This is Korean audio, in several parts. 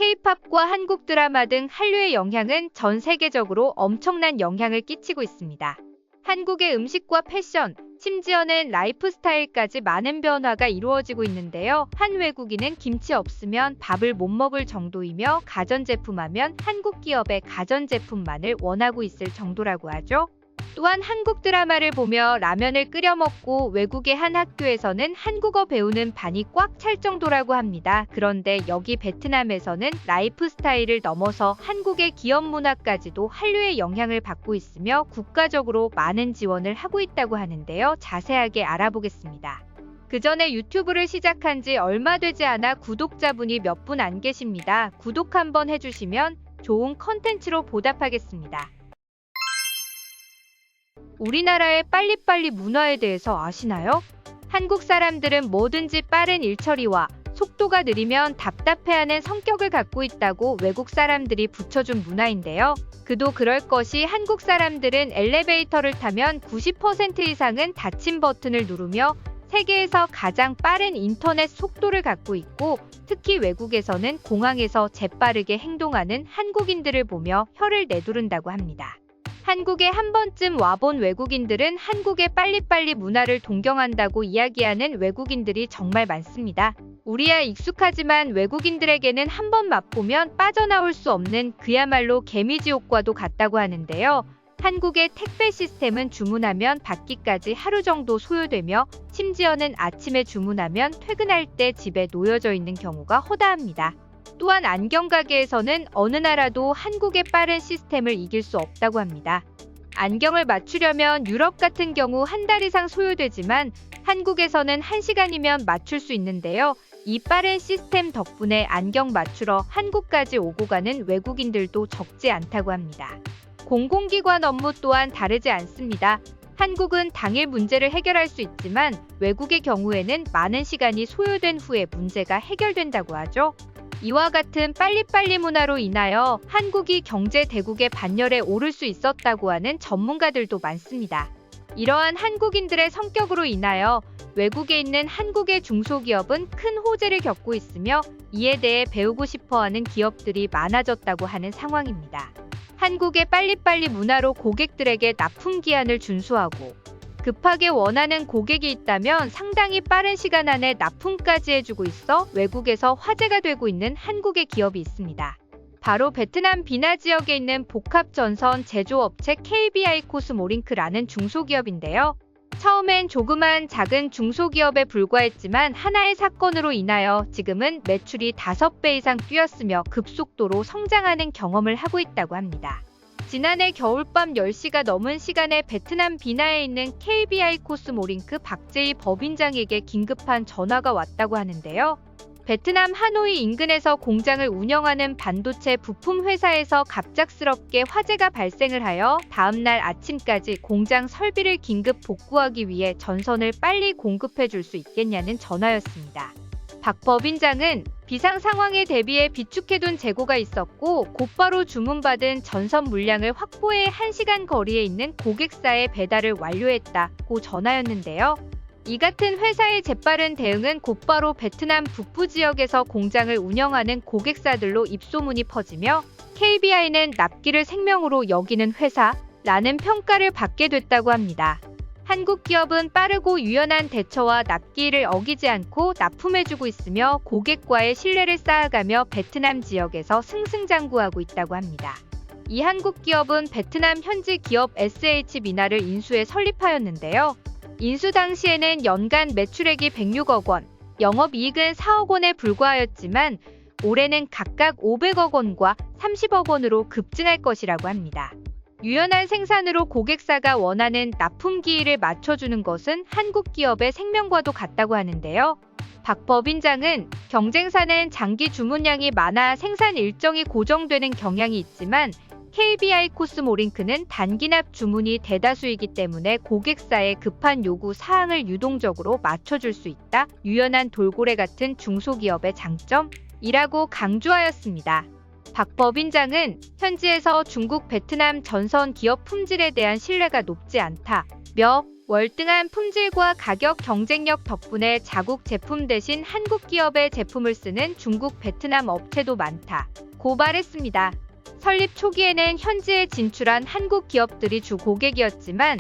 K-팝과 한국 드라마 등 한류의 영향은 전 세계적으로 엄청난 영향을 끼치고 있습니다. 한국의 음식과 패션, 심지어는 라이프 스타일까지 많은 변화가 이루어지고 있는데요. 한 외국인은 김치 없으면 밥을 못 먹을 정도이며 가전제품 하면 한국 기업의 가전제품만을 원하고 있을 정도라고 하죠. 또한 한국 드라마를 보며 라면을 끓여 먹고 외국의 한 학교에서는 한국어 배우는 반이 꽉 찰 정도라고 합니다. 그런데 여기 베트남에서는 라이프 스타일을 넘어서 한국의 기업 문화까지도 한류의 영향을 받고 있으며 국가적으로 많은 지원을 하고 있다고 하는데요. 자세하게 알아보겠습니다. 그 전에 유튜브를 시작한 지 얼마 되지 않아 구독자분이 몇 분 안 계십니다. 구독 한번 해주시면 좋은 컨텐츠로 보답하겠습니다. 우리나라의 빨리빨리 문화에 대해서 아시나요? 한국 사람들은 뭐든지 빠른 일처리와 속도가 느리면 답답해하는 성격을 갖고 있다고 외국 사람들이 붙여준 문화인데요. 그도 그럴 것이 한국 사람들은 엘리베이터를 타면 90% 이상은 닫힌 버튼을 누르며 세계에서 가장 빠른 인터넷 속도를 갖고 있고, 특히 외국에서는 공항에서 재빠르게 행동하는 한국인들을 보며 혀를 내두른다고 합니다. 한국에 한 번쯤 와본 외국인들은 한국의 빨리빨리 문화를 동경한다고 이야기하는 외국인들이 정말 많습니다. 우리야 익숙하지만 외국인들에게는 한 번 맛보면 빠져나올 수 없는 그야말로 개미지옥과도 같다고 하는데요. 한국의 택배 시스템은 주문하면 받기까지 하루 정도 소요되며 심지어는 아침에 주문하면 퇴근할 때 집에 놓여져 있는 경우가 허다합니다. 또한 안경가게에서는 어느 나라도 한국의 빠른 시스템을 이길 수 없다고 합니다. 안경을 맞추려면 유럽 같은 경우 한 달 이상 소요되지만 한국에서는 1시간이면 맞출 수 있는데요. 이 빠른 시스템 덕분에 안경 맞추러 한국까지 오고 가는 외국인들도 적지 않다고 합니다. 공공기관 업무 또한 다르지 않습니다. 한국은 당일 문제를 해결할 수 있지만 외국의 경우에는 많은 시간이 소요된 후에 문제가 해결된다고 하죠. 이와 같은 빨리빨리 문화로 인하여 한국이 경제 대국의 반열에 오를 수 있었다고 하는 전문가들도 많습니다. 이러한 한국인들의 성격으로 인하여 외국에 있는 한국의 중소기업은 큰 호재를 겪고 있으며 이에 대해 배우고 싶어하는 기업들이 많아졌다고 하는 상황입니다. 한국의 빨리빨리 문화로 고객들에게 납품 기한을 준수하고 급하게 원하는 고객이 있다면 상당히 빠른 시간 안에 납품까지 해주고 있어 외국에서 화제가 되고 있는 한국의 기업이 있습니다. 바로 베트남 비나 지역에 있는 복합전선 제조업체 KBI 코스모링크라는 중소기업인데요. 처음엔 조그만 작은 중소기업에 불과했지만 하나의 사건으로 인하여 지금은 매출이 5배 이상 뛰었으며 급속도로 성장하는 경험을 하고 있다고 합니다. 지난해 겨울밤 10시가 넘은 시간에 베트남 비나에 있는 KBI 코스모링크 박재희 법인장에게 긴급한 전화가 왔다고 하는데요. 베트남 하노이 인근에서 공장을 운영하는 반도체 부품 회사에서 갑작스럽게 화재가 발생을 하여 다음날 아침까지 공장 설비를 긴급 복구하기 위해 전선을 빨리 공급해 줄 수 있겠냐는 전화였습니다. 박 법인장은 비상 상황에 대비해 비축해둔 재고가 있었고 곧바로 주문받은 전선 물량을 확보해 1시간 거리에 있는 고객사에 배달을 완료했다고 전하였는데요. 이 같은 회사의 재빠른 대응은 곧바로 베트남 북부 지역에서 공장을 운영하는 고객사들로 입소문이 퍼지며 KBI는 납기를 생명으로 여기는 회사라는 평가를 받게 됐다고 합니다. 한국 기업은 빠르고 유연한 대처와 납기를 어기지 않고 납품해주고 있으며 고객과의 신뢰를 쌓아가며 베트남 지역에서 승승장구하고 있다고 합니다. 이 한국 기업은 베트남 현지 기업 SH미나를 인수해 설립하였는데요. 인수 당시에는 연간 매출액이 106억 원, 영업이익은 4억 원에 불과하였지만 올해는 각각 500억 원과 30억 원으로 급증할 것이라고 합니다. 유연한 생산으로 고객사가 원하는 납품 기일을 맞춰주는 것은 한국 기업의 생명과도 같다고 하는데요. 박 법인장은 경쟁사는 장기 주문량이 많아 생산 일정이 고정되는 경향이 있지만 KBI 코스모링크는 단기납 주문이 대다수이기 때문에 고객사의 급한 요구 사항을 유동적으로 맞춰줄 수 있다. 유연한 돌고래 같은 중소기업의 장점이라고 강조하였습니다. 박 법인장은 현지에서 중국, 베트남 전선 기업 품질에 대한 신뢰가 높지 않다며 월등한 품질과 가격 경쟁력 덕분에 자국 제품 대신 한국 기업의 제품을 쓰는 중국, 베트남 업체도 많다고 말했습니다. 설립 초기에는 현지에 진출한 한국 기업들이 주 고객이었지만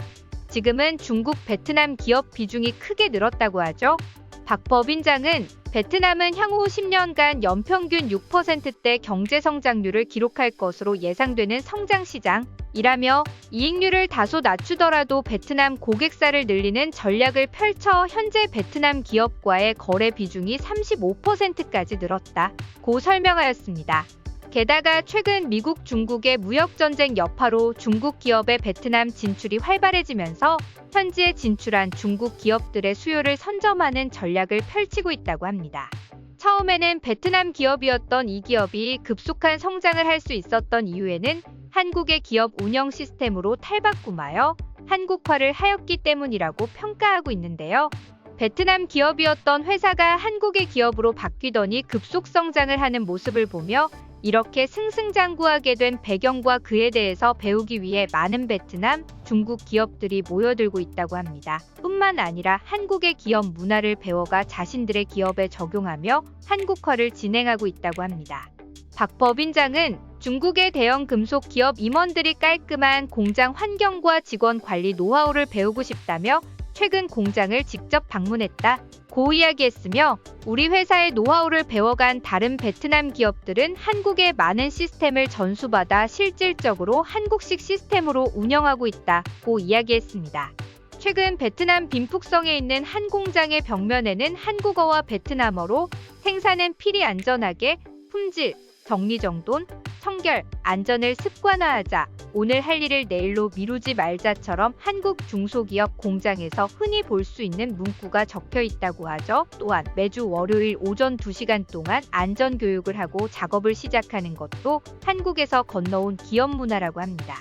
지금은 중국, 베트남 기업 비중이 크게 늘었다고 하죠. 박 법인장은 베트남은 향후 10년간 연평균 6%대 경제 성장률을 기록할 것으로 예상되는 성장 시장이라며 이익률을 다소 낮추더라도 베트남 고객사를 늘리는 전략을 펼쳐 현재 베트남 기업과의 거래 비중이 35%까지 늘었다고 설명하였습니다. 게다가 최근 미국, 중국의 무역전쟁 여파로 중국 기업의 베트남 진출이 활발해지면서 현지에 진출한 중국 기업들의 수요를 선점하는 전략을 펼치고 있다고 합니다. 처음에는 베트남 기업이었던 이 기업이 급속한 성장을 할 수 있었던 이유에는 한국의 기업 운영 시스템으로 탈바꿈하여 한국화를 하였기 때문이라고 평가하고 있는데요. 베트남 기업이었던 회사가 한국의 기업으로 바뀌더니 급속 성장을 하는 모습을 보며 이렇게 승승장구하게 된 배경과 그에 대해서 배우기 위해 많은 베트남, 중국 기업들이 모여들고 있다고 합니다. 뿐만 아니라 한국의 기업 문화를 배워가 자신들의 기업에 적용하며 한국화를 진행하고 있다고 합니다. 박 법인장은 중국의 대형 금속 기업 임원들이 깔끔한 공장 환경과 직원 관리 노하우를 배우고 싶다며 최근 공장을 직접 방문했다고 이야기했으며 우리 회사의 노하우를 배워간 다른 베트남 기업들은 한국의 많은 시스템을 전수받아 실질적으로 한국식 시스템으로 운영하고 있다고 이야기했습니다. 최근 베트남 빈푹성에 있는 한 공장의 벽면에는 한국어와 베트남어로 생산은 필히 안전하게, 품질, 정리정돈, 청결, 안전을 습관화하자, 오늘 할 일을 내일로 미루지 말자처럼 한국 중소기업 공장에서 흔히 볼 수 있는 문구가 적혀 있다고 하죠. 또한 매주 월요일 오전 2시간 동안 안전교육을 하고 작업을 시작하는 것도 한국에서 건너온 기업 문화라고 합니다.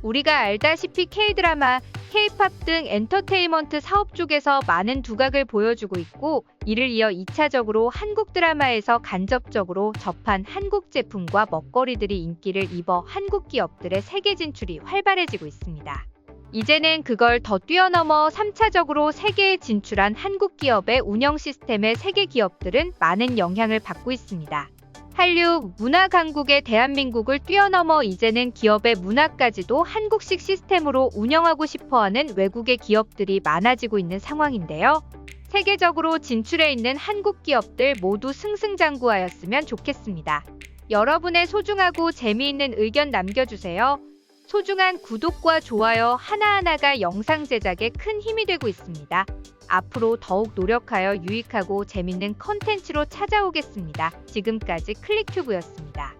우리가 알다시피 K-드라마, K-팝 등 엔터테인먼트 사업 쪽에서 많은 두각을 보여주고 있고 이를 이어 2차적으로 한국 드라마에서 간접적으로 접한 한국 제품과 먹거리들이 인기를 입어 한국 기업들의 세계 진출이 활발해지고 있습니다. 이제는 그걸 더 뛰어넘어 3차적으로 세계에 진출한 한국 기업의 운영 시스템의 세계 기업들은 많은 영향을 받고 있습니다. 한류, 문화 강국의 대한민국을 뛰어넘어 이제는 기업의 문화까지도 한국식 시스템으로 운영하고 싶어하는 외국의 기업들이 많아지고 있는 상황인데요. 세계적으로 진출해 있는 한국 기업들 모두 승승장구하였으면 좋겠습니다. 여러분의 소중하고 재미있는 의견 남겨주세요. 소중한 구독과 좋아요 하나하나가 영상 제작에 큰 힘이 되고 있습니다. 앞으로 더욱 노력하여 유익하고 재밌는 컨텐츠로 찾아오겠습니다. 지금까지 클릭튜브였습니다.